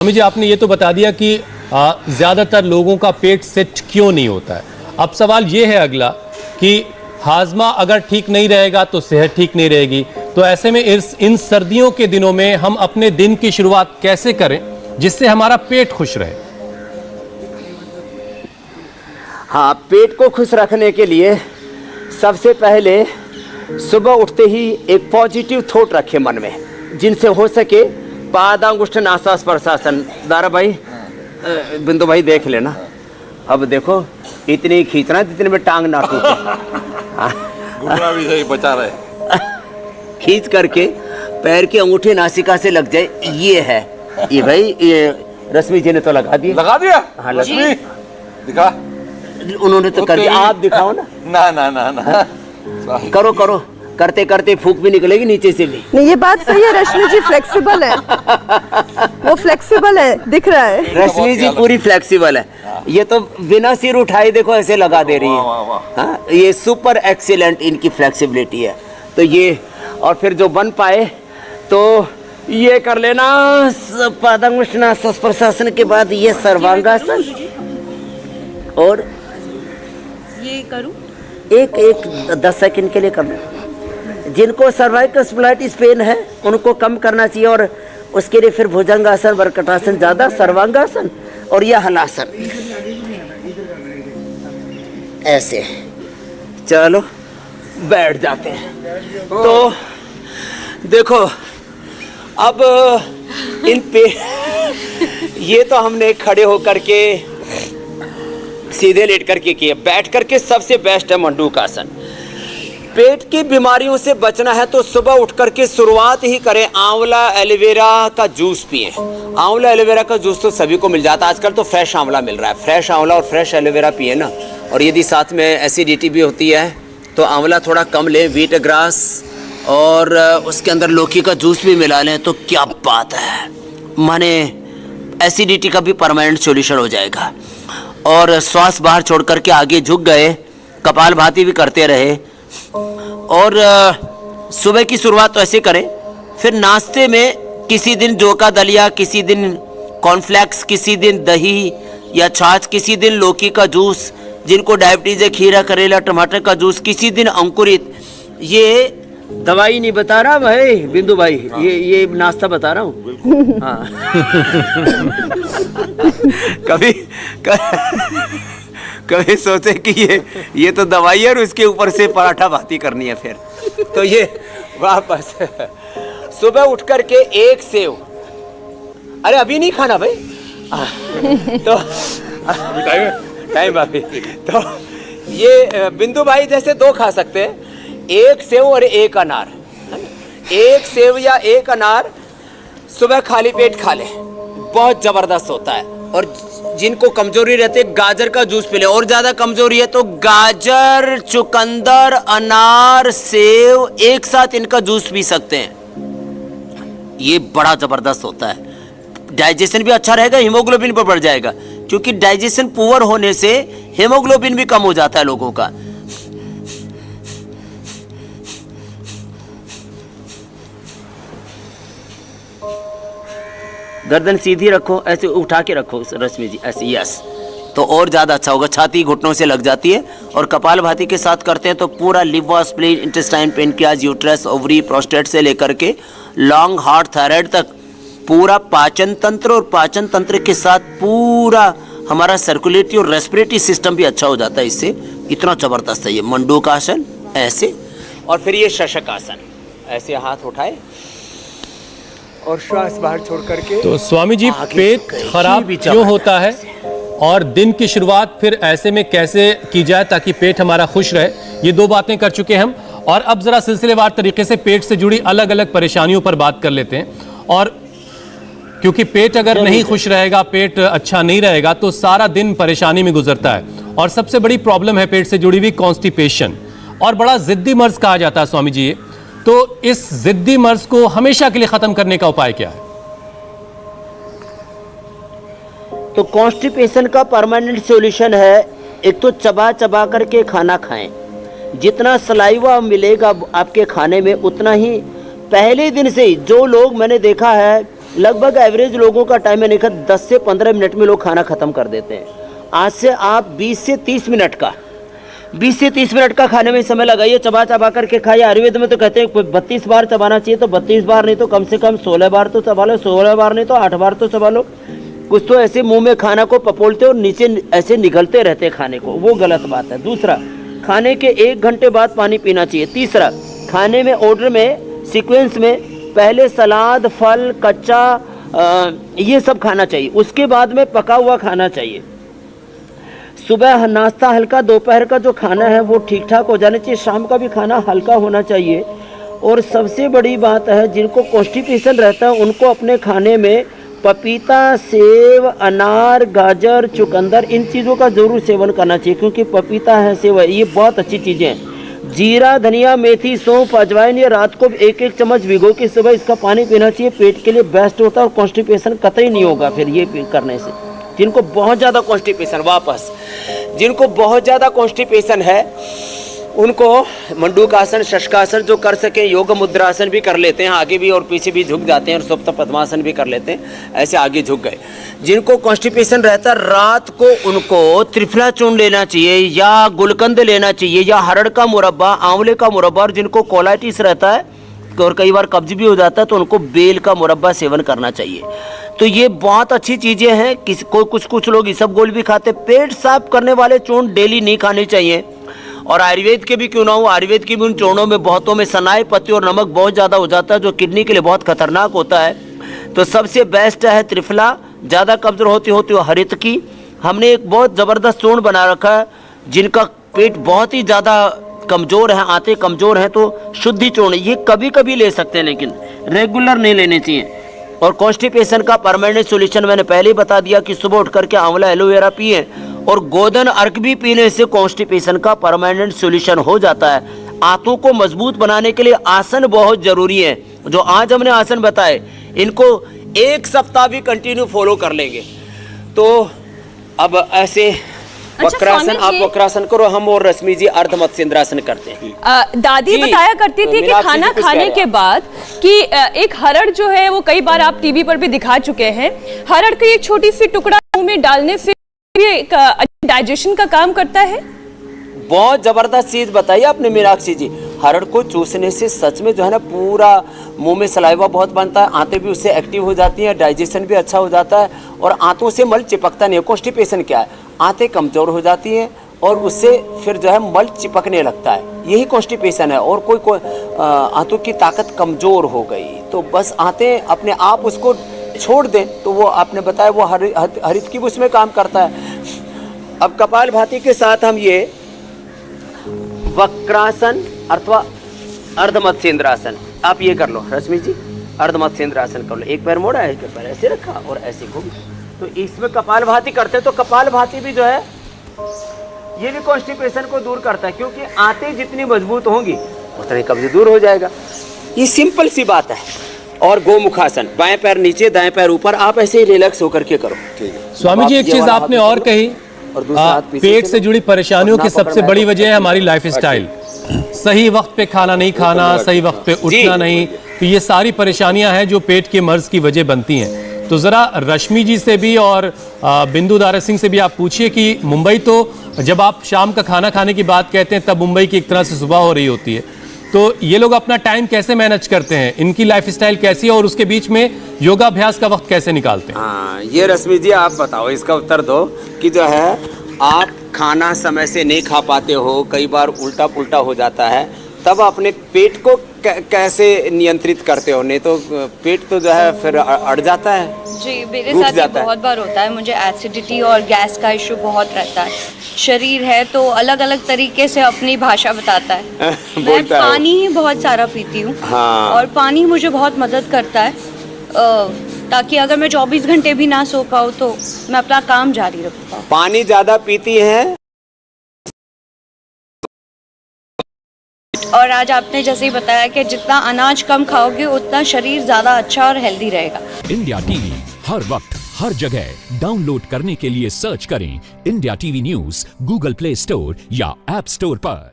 स्वामी जी, आपने ये तो बता दिया कि ज़्यादातर लोगों का पेट सेट क्यों नहीं होता है। अब सवाल ये है अगला कि हाजमा अगर ठीक नहीं रहेगा तो सेहत ठीक नहीं रहेगी। तो ऐसे में इन सर्दियों के दिनों में हम अपने दिन की शुरुआत कैसे करें जिससे हमारा पेट खुश रहे? हाँ, पेट को खुश रखने के लिए सबसे पहले सुबह उठते ही एक पॉजिटिव थॉट रखें मन में, जिनसे हो सके पादांगुष्ठ नासा स्पर्शासन। दारा भाई, बिंदु भाई देख लेना। अब देखो इतनी खींचना जितने में टांग ना टूटे। घुटना भी सही बचा रहे। खींच करके पैर की अंगूठी नासिका से लग जाए। ये है ये भाई, ये रश्मि जी ने तो लगा दिया। लगा दिया? हाँ, रश्मि दिखा। उन्होंने तो कर दिया। आप दिखाओ ना। ना ना ना ना, करो करो, करते करते फूंक भी निकलेगी नीचे से भी। नहीं, ये बात सही है। रश्मि जी फ्लेक्सिबल है, वो फ्लेक्सिबल है, दिख रहा है। रश्मि जी पूरी फ्लेक्सिबल है। ये तो बिना सिर उठाए देखो ऐसे लगा दे रही है। हाँ, ये सुपर एक्सीलेंट इनकी फ्लेक्सिबिलिटी है। तो ये, और फिर जो बन पाए तो ये कर लेना। पादांगुष्ठ प्रशासन के बाद ये सर्वांगासन, और ये करूं? एक 10 सेकंड के लिए करना। जिनको सर्वाइकल स्प्लाइटिस पेन है उनको कम करना चाहिए, और उसके लिए फिर भुजंगासन, वक्रटासन ज्यादा, सर्वांगासन और यह हलासन। ऐसे चलो बैठ जाते हैं। तो देखो अब इन पे ये तो हमने खड़े होकर के सीधे लेट करके किए। बैठ करके सबसे बेस्ट है मंडूकासन। पेट की बीमारियों से बचना है तो सुबह उठ करके शुरुआत ही करें, आंवला एलोवेरा का जूस पिए। आंवला एलोवेरा का जूस तो सभी को मिल जाता है आजकल, तो फ्रेश आंवला मिल रहा है। फ्रेश आंवला और फ्रेश एलोवेरा पिए ना। और यदि साथ में एसिडिटी भी होती है तो आंवला थोड़ा कम लें, व्हीट ग्रास और उसके अंदर लौकी का जूस भी मिला लें तो क्या बात है, माने एसिडिटी का भी परमानेंट सॉल्यूशन हो जाएगा। और श्वास बाहर छोड़ करके आगे झुक गए, कपालभाति भी करते रहे। और सुबह की शुरुआत तो ऐसे करें। फिर नाश्ते में किसी दिन जौ का दलिया, किसी दिन कॉर्नफ्लेक्स, किसी दिन दही या छाछ, किसी दिन लौकी का जूस, जिनको डायबिटीज है खीरा, करेला, टमाटर का जूस, किसी दिन अंकुरित। ये दवाई नहीं बता रहा भाई बिंदु भाई, ये नाश्ता बता रहा हूँ। हाँ। कभी सोचे कि ये तो दवाई है और उसके ऊपर से पराठा भाती करनी है। फिर तो ये वापस सुबह उठ करके एक सेव, अरे अभी नहीं खाना भाई, तो टाइम अभी। तो ये बिंदु भाई जैसे 2 खा सकते हैं, एक सेव और एक अनार। एक सेव या एक अनार सुबह खाली पेट खा ले, बहुत जबरदस्त होता है। और जिनको कमजोरी रहती है गाजर का जूस पी ले, और ज्यादा कमजोरी है तो गाजर, चुकंदर, अनार, सेव एक साथ इनका जूस पी सकते हैं। ये बड़ा जबरदस्त होता है। डाइजेशन भी अच्छा रहेगा, हीमोग्लोबिन पर बढ़ जाएगा, क्योंकि डाइजेशन पुअर होने से हीमोग्लोबिन भी कम हो जाता है लोगों का। गर्दन सीधी रखो, ऐसे उठा के रखो रश्मि जी, ऐसे। यस, तो और ज़्यादा अच्छा होगा। छाती घुटनों से लग जाती है। और कपालभाति के साथ करते हैं तो पूरा liver, spleen, intestine, pancreas, uterus, ovary, prostate से लेकर के लॉन्ग हार्ट, थायराइड तक पूरा पाचन तंत्र, और पाचन तंत्र के साथ पूरा हमारा सर्कुलेटरी और रेस्पिरेटरी सिस्टम भी अच्छा हो जाता है इससे। इतना ज़बरदस्त है ये मंडूकासन। ऐसे, और फिर ये शशकासन, ऐसे हाथ उठाए और श्वास बाहर छोड़ करके। तो स्वामी जी, पेट खराब क्यों होता है और दिन की शुरुआत फिर ऐसे में कैसे की जाए ताकि पेट हमारा खुश रहे, ये 2 बातें कर चुके हैं हम। और अब जरा सिलसिलेवार तरीके से पेट से जुड़ी अलग अलग परेशानियों पर बात कर लेते हैं। और क्योंकि पेट अगर नहीं खुश रहेगा, पेट अच्छा नहीं रहेगा, तो सारा दिन परेशानी में गुजरता है। और सबसे बड़ी प्रॉब्लम है पेट से जुड़ी हुई कॉन्स्टिपेशन, और बड़ा जिद्दी मर्ज कहा जाता है स्वामी जी। तो इस जिद्दी मर्ज को हमेशा के लिए खत्म करने का उपाय क्या है? तो कॉन्स्टिपेशन का परमानेंट सॉल्यूशन है, एक तो चबा चबा करके खाना खाएं। जितना सलाइवा मिलेगा आपके खाने में उतना ही पहले दिन से ही जो लोग मैंने देखा है लगभग एवरेज लोगों का टाइम मैंने देखा 10 से 15 मिनट में लोग खाना खत्म कर देते हैं। आज से आप 20 से 30 मिनट का खाने में समय लगाइए, चबा चबा करके खाइए। आयुर्वेद में तो कहते हैं 32 बार चबाना चाहिए, तो 32 बार नहीं तो कम से कम 16 बार तो चबा लो, 16 बार नहीं तो 8 बार तो चबा लो। कुछ तो ऐसे मुंह में खाना को पपोलते और नीचे ऐसे निगलते रहते खाने को, वो गलत बात है। दूसरा, खाने के 1 घंटे बाद पानी पीना चाहिए। तीसरा, खाने में ऑर्डर में सीक्वेंस में पहले सलाद, फल, कच्चा ये सब खाना चाहिए, उसके बाद में पका हुआ खाना चाहिए। सुबह नाश्ता हल्का, दोपहर का जो खाना है वो ठीक ठाक हो जाना चाहिए, शाम का भी खाना हल्का होना चाहिए। और सबसे बड़ी बात है, जिनको कॉन्स्टिपेशन रहता है उनको अपने खाने में पपीता, सेब, अनार, गाजर, चुकंदर इन चीज़ों का ज़रूर सेवन करना चाहिए, क्योंकि पपीता है, सेब है, ये बहुत अच्छी चीज़ें हैं। जीरा, धनिया, मेथी, सौंफ, अजवाइन ये रात को 1-1 चम्मच भिगो के सुबह इसका पानी पीना चाहिए, पेट के लिए बेस्ट होता है और कॉन्स्टिपेशन कतई नहीं होगा फिर ये करने से। जिनको बहुत ज़्यादा कॉन्स्टिपेशन है उनको मंडूकासन, शशकासन जो कर सकें, योग मुद्रासन भी कर लेते हैं, आगे भी और पीछे भी झुक जाते हैं, और सुप्त पद्मासन भी कर लेते हैं, ऐसे आगे झुक गए। जिनको कॉन्स्टिपेशन रहता है रात को उनको त्रिफला चूर्ण लेना चाहिए, या गुलकंद लेना चाहिए, या हरड़ का मुरब्बा, आंवले का मुरब्बा, और जिनको कोलाइटिस रहता है और कई बार कब्ज भी हो जाता है तो उनको बेल का मुरब्बा सेवन करना चाहिए। तो ये बहुत अच्छी चीज़ें हैं। कुछ लोग इसबगोल भी खाते। पेट साफ करने वाले चूर्ण डेली नहीं खाने चाहिए, और आयुर्वेद के भी क्यों ना हो, आयुर्वेद की भी उन चूर्णों में बहुतों में सनाई, पत्ती और नमक बहुत ज़्यादा हो जाता है, जो किडनी के लिए बहुत खतरनाक होता है। तो सबसे बेस्ट है त्रिफला। ज़्यादा कब्ज होती हो हरित की। हमने एक बहुत ज़बरदस्त चूर्ण बना रखा है, जिनका पेट बहुत ही ज़्यादा कमज़ोर है, आंतें कमज़ोर हैं, तो शुद्धि चूर्ण ये कभी कभी ले सकते हैं, लेकिन रेगुलर नहीं लेने चाहिए। और कॉन्स्टिपेशन का परमानेंट सॉल्यूशन मैंने पहले ही बता दिया कि सुबह उठ करके आंवला, एलोवेरा पिए, और गोदन अर्क भी पीने से कॉन्स्टिपेशन का परमानेंट सॉल्यूशन हो जाता है। आंतों को मजबूत बनाने के लिए आसन बहुत जरूरी है। जो आज हमने आसन बताए, इनको 1 सप्ताह भी कंटिन्यू फॉलो कर लेंगे तो अब ऐसे वक्रासन, आप वक्रासन करो, हम और रश्मि जी अर्धमत्स्येंद्रासन करते हैं। दादी बताया करती थी कि खाना खाने के बाद कि एक हरड़ जो है वो कई बार आप टीवी पर भी दिखा चुके हैं, हरड़ का एक छोटी सी टुकड़ा मुंह में डालने से डाइजेशन का काम करता है। बहुत जबरदस्त चीज बताइए आपने मीनाक्षी जी। हरड़ को चूसने से सच में जो है ना पूरा मुंह में सलाइवा बहुत बनता है, आंतें भी उससे एक्टिव हो जाती हैं, डाइजेशन भी अच्छा हो जाता है, और आंतों से मल चिपकता नहीं है। कॉन्स्टिपेशन क्या है, आंतें कमजोर हो जाती हैं और उससे फिर जो है मल चिपकने लगता है, यही कॉन्स्टिपेशन है। और कोई आंतों की ताकत कमजोर हो गई तो बस आंतें अपने आप उसको छोड़ दें, तो वो आपने बताया वो हरित की उसमें काम करता है। अब कपालभाति के साथ हम ये वक्रासन अथवा अर्धमत्स्येंद्रासन आप ये कर लो रश्मि जी, अर्धमत्स्येंद्रासन कर लो। एक पैर मोड़ा है, एक पैर ऐसे रखा और ऐसे घूम, तो इसमें कपालभाति करते हैं। तो कपालभाति भी जो है ये भी कॉन्स्टिपेशन को दूर करता है, क्योंकि आंतें जितनी मजबूत होंगी उतनी कब्ज दूर हो जाएगा। ये सिंपल सी बात है। और गोमुखासन, बाएं पैर नीचे दाएं पैर ऊपर, आप ऐसे ही रिलैक्स होकर के करो। स्वामी जी, एक चीज आपने और कही, पेट से जुड़ी परेशानियों की सबसे बड़ी वजह है हमारी लाइफस्टाइल। सही वक्त पे खाना नहीं खाना, सही वक्त पे उठना नहीं, तो ये सारी परेशानियां हैं जो पेट के मर्ज की वजह बनती हैं। तो जरा रश्मि जी से भी और बिंदु दारा सिंह से भी आप पूछिए कि मुंबई तो जब आप शाम का खाना खाने की बात कहते हैं तब मुंबई की एक तरह से सुबह हो रही होती है, तो ये लोग अपना टाइम कैसे मैनेज करते हैं, इनकी लाइफस्टाइल कैसी है और उसके बीच में योगाभ्यास का वक्त कैसे निकालते हैं? हाँ, ये रश्मि जी आप बताओ, इसका उत्तर दो कि जो है आप खाना समय से नहीं खा पाते हो, कई बार उल्टा पुल्टा हो जाता है, तब अपने पेट को कैसे नियंत्रित करते हो? नहीं तो पेट तो जो है फिर अड़ जाता है। जी, मेरे साथ ये बहुत बार होता है। मुझे एसिडिटी और गैस का इशू बहुत रहता है। शरीर है तो अलग अलग तरीके से अपनी भाषा बताता है। मैं पानी ही बहुत सारा पीती हूँ। हाँ। और पानी मुझे बहुत मदद करता है, ताकि अगर मैं 24 घंटे भी ना सो पाऊँ तो मैं अपना काम जारी रख पाऊँ। पानी ज़्यादा पीती हैं? और आज आपने जैसे ही बताया कि जितना अनाज कम खाओगे उतना शरीर ज़्यादा अच्छा और हेल्दी रहेगा। इंडिया टीवी हर वक्त हर जगह डाउनलोड करने के लिए सर्च करें India TV news Google play store या ऐप स्टोर पर।